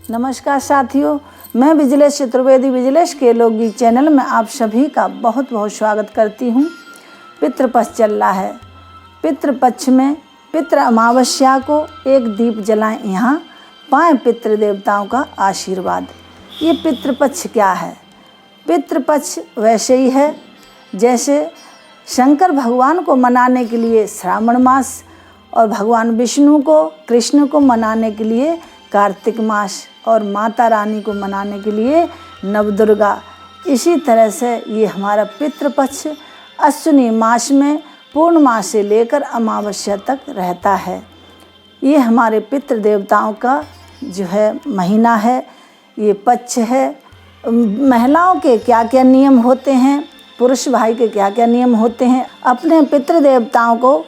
नमस्कार साथियों, मैं विजलेश चतुर्वेदी विजलेश के लोकगीत चैनल में आप सभी का बहुत बहुत स्वागत करती हूँ। पितृपक्ष चल रहा है। पितृपक्ष में पितृ अमावस्या को एक दीप जलाएं, यहाँ पाएं पितृ देवताओं का आशीर्वाद। ये पितृपक्ष क्या है? पितृपक्ष वैसे ही है जैसे शंकर भगवान को मनाने के लिए श्रावण मास और भगवान विष्णु को कृष्ण को मनाने के लिए कार्तिक मास और माता रानी को मनाने के लिए नवदुर्गा। इसी तरह से ये हमारा पितृपक्ष अश्विनी मास में पूर्णिमा से लेकर अमावस्या तक रहता है। ये हमारे पितृ देवताओं का जो है महीना है, ये पक्ष है। महिलाओं के क्या क्या नियम होते हैं, पुरुष भाई के क्या क्या नियम होते हैं, अपने पितृ देवताओं को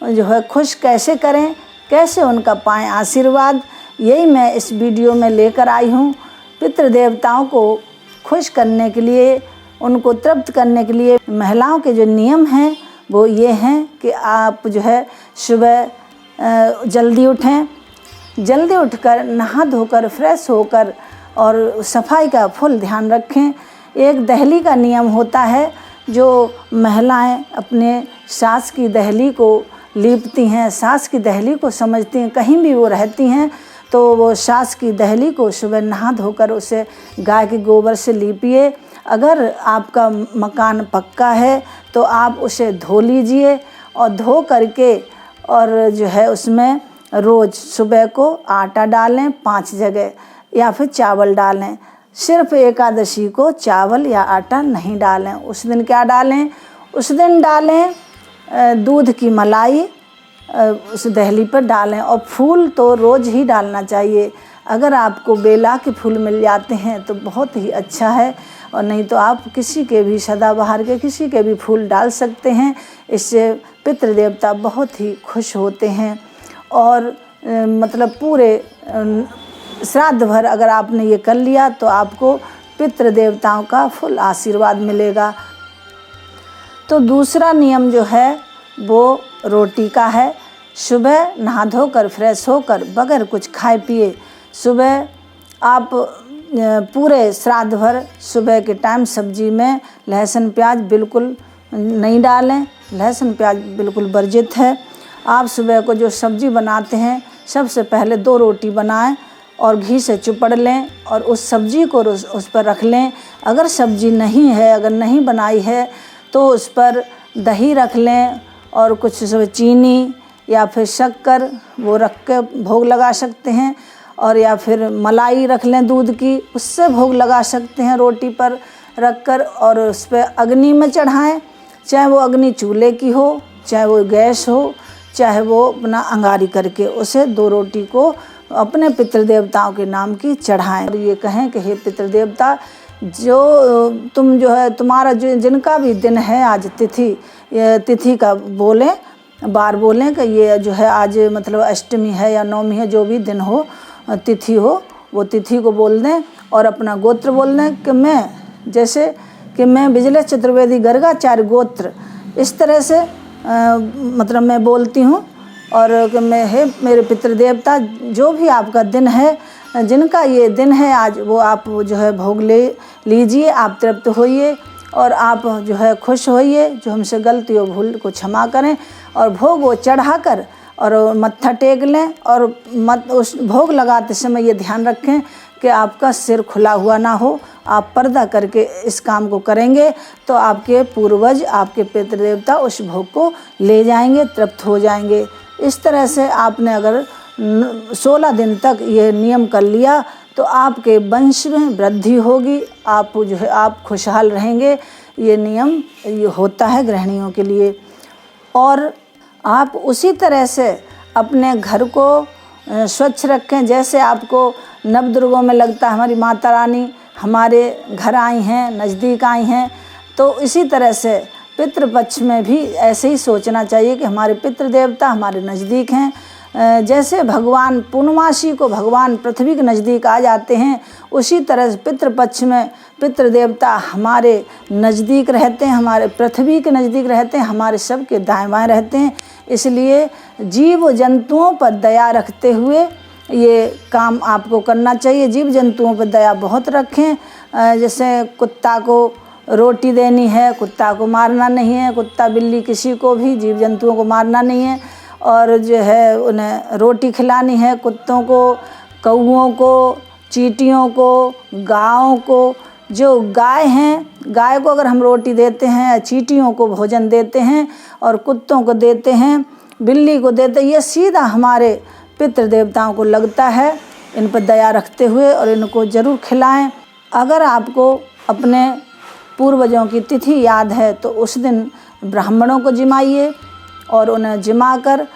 जो है खुश कैसे करें, कैसे उनका पाएं आशीर्वाद, यही मैं इस वीडियो में लेकर आई हूँ। पितृ देवताओं को खुश करने के लिए, उनको तृप्त करने के लिए महिलाओं के जो नियम हैं वो ये हैं कि आप जो है सुबह जल्दी उठें, जल्दी उठकर नहा धोकर फ्रेश होकर और सफाई का फुल ध्यान रखें। एक दहली का नियम होता है, जो महिलाएं अपने सास की दहली को लीपती हैं, सास की दहली को समझती हैं, कहीं भी वो रहती हैं तो वो सास की दहली को सुबह नहा धोकर उसे गाय के गोबर से लीपिए। अगर आपका मकान पक्का है तो आप उसे धो लीजिए और धो करके और जो है उसमें रोज़ सुबह को आटा डालें 5 जगह या फिर चावल डालें। सिर्फ एकादशी को चावल या आटा नहीं डालें। उस दिन क्या डालें? उस दिन डालें दूध की मलाई, उस दहली पर डालें। और फूल तो रोज़ ही डालना चाहिए। अगर आपको बेला के फूल मिल जाते हैं तो बहुत ही अच्छा है, और नहीं तो आप किसी के भी सदाबहार के किसी के भी फूल डाल सकते हैं। इससे पितृ देवता बहुत ही खुश होते हैं और मतलब पूरे श्राद्ध भर अगर आपने ये कर लिया तो आपको पितृ देवताओं का फुल आशीर्वाद मिलेगा। तो दूसरा नियम जो है वो रोटी का है। सुबह नहा धोकर फ्रेश होकर बगैर कुछ खाए पिए सुबह आप पूरे श्राद्ध भर सुबह के टाइम सब्जी में लहसुन प्याज बिल्कुल नहीं डालें। लहसुन प्याज बिल्कुल वर्जित है। आप सुबह को जो सब्जी बनाते हैं सबसे पहले 2 रोटी बनाएं और घी से चुपड़ लें और उस सब्जी को उस पर रख लें। अगर सब्जी नहीं है, अगर नहीं बनाई है तो उस पर दही रख लें और कुछ चीनी या फिर शक्कर वो रख के भोग लगा सकते हैं, और या फिर मलाई रख लें दूध की, उससे भोग लगा सकते हैं रोटी पर रखकर और उस पर अग्नि में चढ़ाएं। चाहे वो अग्नि चूल्हे की हो, चाहे वो गैस हो, चाहे वो अपना अंगारी करके उसे 2 रोटी को अपने पितृ देवताओं के नाम की चढ़ाएं और ये कहें कि हे पितृ देवता, जो तुम जो है तुम्हारा जो जिनका भी दिन है आज तिथि का बोलें, बार बोलें कि ये जो है आज मतलब अष्टमी है या नवमी है, जो भी दिन हो तिथि हो वो तिथि को बोल दें और अपना गोत्र बोल दें कि मैं जैसे कि मैं विजलेश चतुर्वेदी गर्गाचार्य गोत्र, इस तरह से मतलब मैं बोलती हूँ। और कि मैं हे मेरे पितृ देवता, जो भी आपका दिन है, जिनका ये दिन है आज, वो आप जो है भोग ले लीजिए, आप तृप्त होइए और आप जो है खुश होइए। जो हमसे गलती हो भूल को क्षमा करें और भोग वो चढ़ाकर और मत्था टेक लें। और उस भोग लगाते समय ये ध्यान रखें कि आपका सिर खुला हुआ ना हो। आप पर्दा करके इस काम को करेंगे तो आपके पूर्वज, आपके पितृ देवता उस भोग को ले जाएंगे, तृप्त हो जाएंगे। इस तरह से आपने अगर 16 दिन तक ये नियम कर लिया तो आपके वंश में वृद्धि होगी, आप जो है आप खुशहाल रहेंगे। ये नियम ये होता है गृहिणियों के लिए। और आप उसी तरह से अपने घर को स्वच्छ रखें। जैसे आपको नवदुर्गों में लगता है हमारी माता रानी हमारे घर आई हैं, नज़दीक आई हैं, तो इसी तरह से पितृपक्ष में भी ऐसे ही सोचना चाहिए कि हमारे पितृ देवता हमारे नज़दीक हैं। जैसे भगवान पूर्णमासी को भगवान पृथ्वी के नज़दीक आ जाते हैं, उसी तरह से पितृपक्ष में पितृ देवता हमारे नज़दीक रहते हैं, हमारे पृथ्वी के नज़दीक रहते हैं, हमारे सबके दाएं बाएं रहते हैं। इसलिए जीव जंतुओं पर दया रखते हुए ये काम आपको करना चाहिए। जीव जंतुओं पर दया बहुत रखें। जैसे कुत्ता को रोटी देनी है, कुत्ता को मारना नहीं है, कुत्ता बिल्ली किसी को भी जीव जंतुओं को मारना नहीं है। और जो है उन्हें रोटी खिलानी है, कुत्तों को, कौओं को, चींटियों को, गायों को। जो गाय हैं, गाय को अगर हम रोटी देते हैं, चींटियों को भोजन देते हैं और कुत्तों को देते हैं, बिल्ली को देते हैं, ये सीधा हमारे पितृ देवताओं को लगता है। इन पर दया रखते हुए और इनको ज़रूर खिलाएं। अगर आपको अपने पूर्वजों की तिथि याद है तो उस दिन ब्राह्मणों को जिमाइए और उन्हें जिमा कर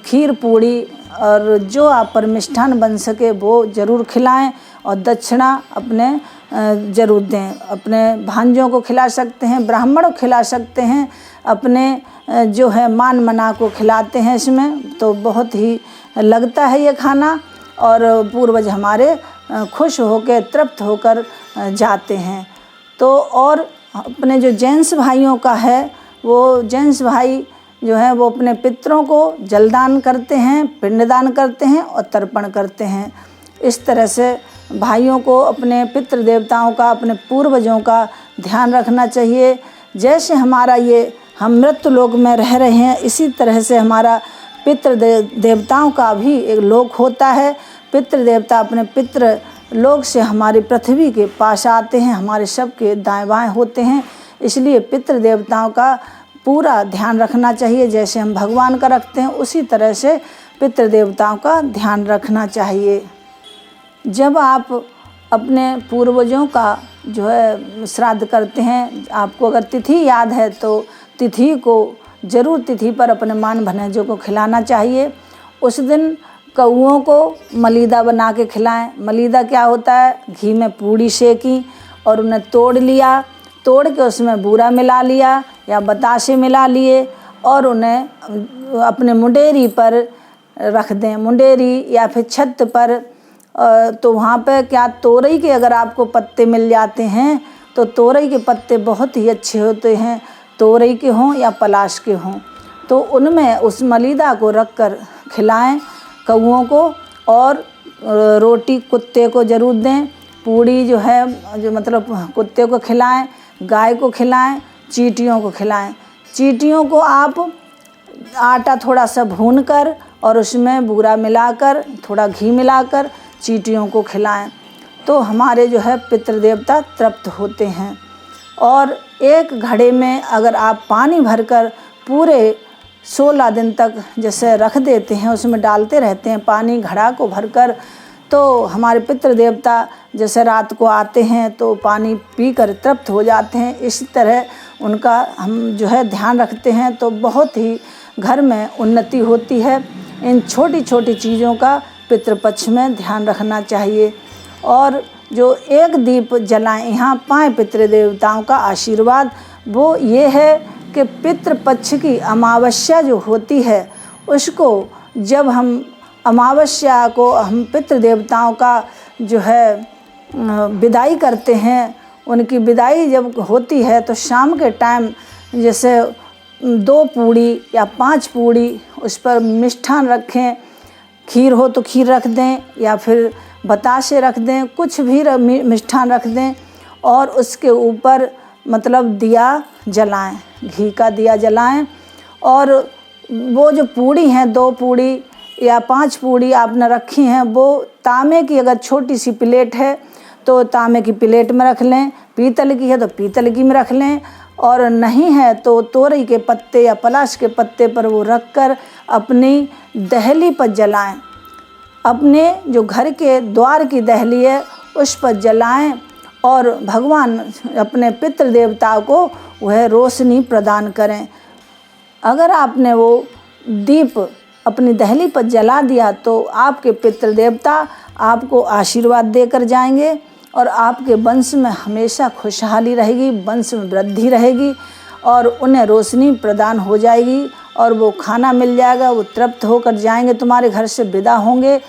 खीर पूड़ी और जो आप पर मिष्ठान बन सके वो ज़रूर खिलाएं और दक्षिणा अपने ज़रूर दें। अपने भांजों को खिला सकते हैं, ब्राह्मणों को खिला सकते हैं, अपने जो है मान मना को खिलाते हैं। इसमें तो बहुत ही लगता है ये खाना और पूर्वज हमारे खुश होकर तृप्त होकर जाते हैं। तो और अपने जो जेंट्स भाइयों का है, वो जेंट्स भाई जो है वो अपने पितरों को जलदान करते हैं, पिंडदान करते हैं और तर्पण करते हैं। इस तरह से भाइयों को अपने पितृ देवताओं का, अपने पूर्वजों का ध्यान रखना चाहिए। जैसे हमारा ये हम मृत्यु लोक में रह रहे हैं, इसी तरह से हमारा पितृ देवताओं का भी एक लोक होता है। पितृ देवता अपने पितृ लोक से हमारी पृथ्वी के पास आते हैं, हमारे सबके दाएं बाएं होते हैं। इसलिए पितृ देवताओं का पूरा ध्यान रखना चाहिए। जैसे हम भगवान का रखते हैं उसी तरह से पितृ देवताओं का ध्यान रखना चाहिए। जब आप अपने पूर्वजों का जो है श्राद्ध करते हैं, आपको अगर तिथि याद है तो तिथि को ज़रूर, तिथि पर अपने मान भनेजों को खिलाना चाहिए। उस दिन कौओं को मलीदा बना के खिलाएं। मलीदा क्या होता है? घी में पूड़ी सेकी और उन्हें तोड़ लिया, तोड़ के उसमें बूरा मिला लिया या बतासे मिला लिए और उन्हें अपने मुंडेरी पर रख दें, मुंडेरी या फिर छत पर। तो वहाँ पे क्या, तोरई के अगर आपको पत्ते मिल जाते हैं तो तोरई के पत्ते बहुत ही अच्छे होते हैं, तोरई के हों या पलाश के हों, तो उनमें उस मलीदा को रख कर खिलाएँ कौओं को। और रोटी कुत्ते को ज़रूर दें, पूड़ी जो है जो मतलब कुत्ते को खिलाएं, गाय को खिलाएं, चींटियों को खिलाएं। चींटियों को आप आटा थोड़ा सा भून कर और उसमें बूरा मिलाकर, थोड़ा घी मिलाकर चींटियों को खिलाएं, तो हमारे जो है पितृ देवता तृप्त होते हैं। और एक घड़े में अगर आप पानी भरकर पूरे 16 दिन तक जैसे रख देते हैं, उसमें डालते रहते हैं पानी घड़ा को भरकर, तो हमारे पितृ देवता जैसे रात को आते हैं तो पानी पीकर तृप्त हो जाते हैं। इस तरह उनका हम जो है ध्यान रखते हैं तो बहुत ही घर में उन्नति होती है। इन छोटी छोटी चीज़ों का पितृपक्ष में ध्यान रखना चाहिए। और जो एक दीप जलाएं, यहाँ पाएँ पितृ देवताओं का आशीर्वाद, वो ये है कि पितृपक्ष की अमावस्या जो होती है उसको जब हम अमावस्या को हम पितृ देवताओं का जो है विदाई करते हैं, उनकी विदाई जब होती है तो शाम के टाइम जैसे 2 पूड़ी या 5 पूड़ी उस पर मिष्ठान रखें, खीर हो तो खीर रख दें या फिर बतासे रख दें, कुछ भी मिष्ठान रख दें और उसके ऊपर मतलब दिया जलाएं, घी का दिया जलाएं। और वो जो पूड़ी हैं, 2 पूड़ी या 5 पूड़ी आपने रखी हैं, वो तांबे की अगर छोटी सी प्लेट है तो तांबे की प्लेट में रख लें, पीतल की है तो पीतल की में रख लें, और नहीं है तो तोरई के पत्ते या पलाश के पत्ते पर वो रख कर अपनी दहली पर जलाएं। अपने जो घर के द्वार की दहली है उस पर जलाएं और भगवान अपने पितृ देवता को वह रोशनी प्रदान करें। अगर आपने वो दीप अपनी दहली पर जला दिया तो आपके पितृ देवता आपको आशीर्वाद देकर जाएंगे और आपके वंश में हमेशा खुशहाली रहेगी, वंश में वृद्धि रहेगी और उन्हें रोशनी प्रदान हो जाएगी और वो खाना मिल जाएगा, वो तृप्त होकर जाएंगे, तुम्हारे घर से विदा होंगे,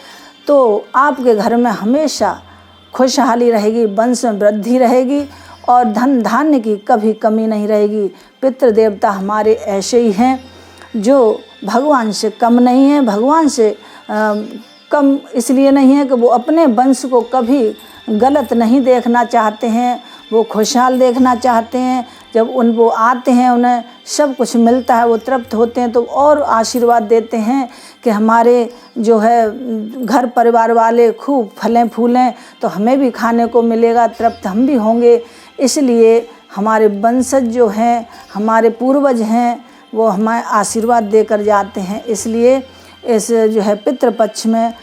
तो आपके घर में हमेशा खुशहाली रहेगी, वंश में वृद्धि रहेगी और धन धान्य की कभी कमी नहीं रहेगी। पितृ देवता हमारे ऐसे ही हैं जो भगवान से कम नहीं हैं, भगवान से कम इसलिए नहीं है कि वो अपने वंश को कभी गलत नहीं देखना चाहते हैं, वो खुशहाल देखना चाहते हैं। जब वो आते हैं, उन्हें सब कुछ मिलता है, वो तृप्त होते हैं तो और आशीर्वाद देते हैं कि हमारे जो है घर परिवार वाले खूब फलें फूलें तो हमें भी खाने को मिलेगा, तृप्त हम भी होंगे। इसलिए हमारे वंशज जो हैं, हमारे पूर्वज हैं, वो हमें आशीर्वाद देकर जाते हैं। इसलिए इस जो है पितृपक्ष में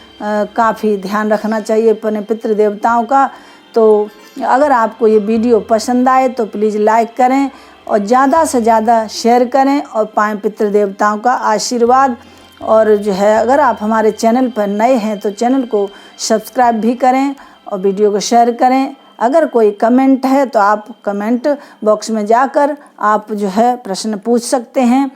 काफ़ी ध्यान रखना चाहिए अपने पितृ देवताओं का। तो अगर आपको ये वीडियो पसंद आए तो प्लीज़ लाइक करें और ज़्यादा से ज़्यादा शेयर करें और पाएँ पितृ देवताओं का आशीर्वाद। और जो है अगर आप हमारे चैनल पर नए हैं तो चैनल को सब्सक्राइब भी करें और वीडियो को शेयर करें। अगर कोई कमेंट है तो आप कमेंट बॉक्स में जाकर आप जो है प्रश्न पूछ सकते हैं।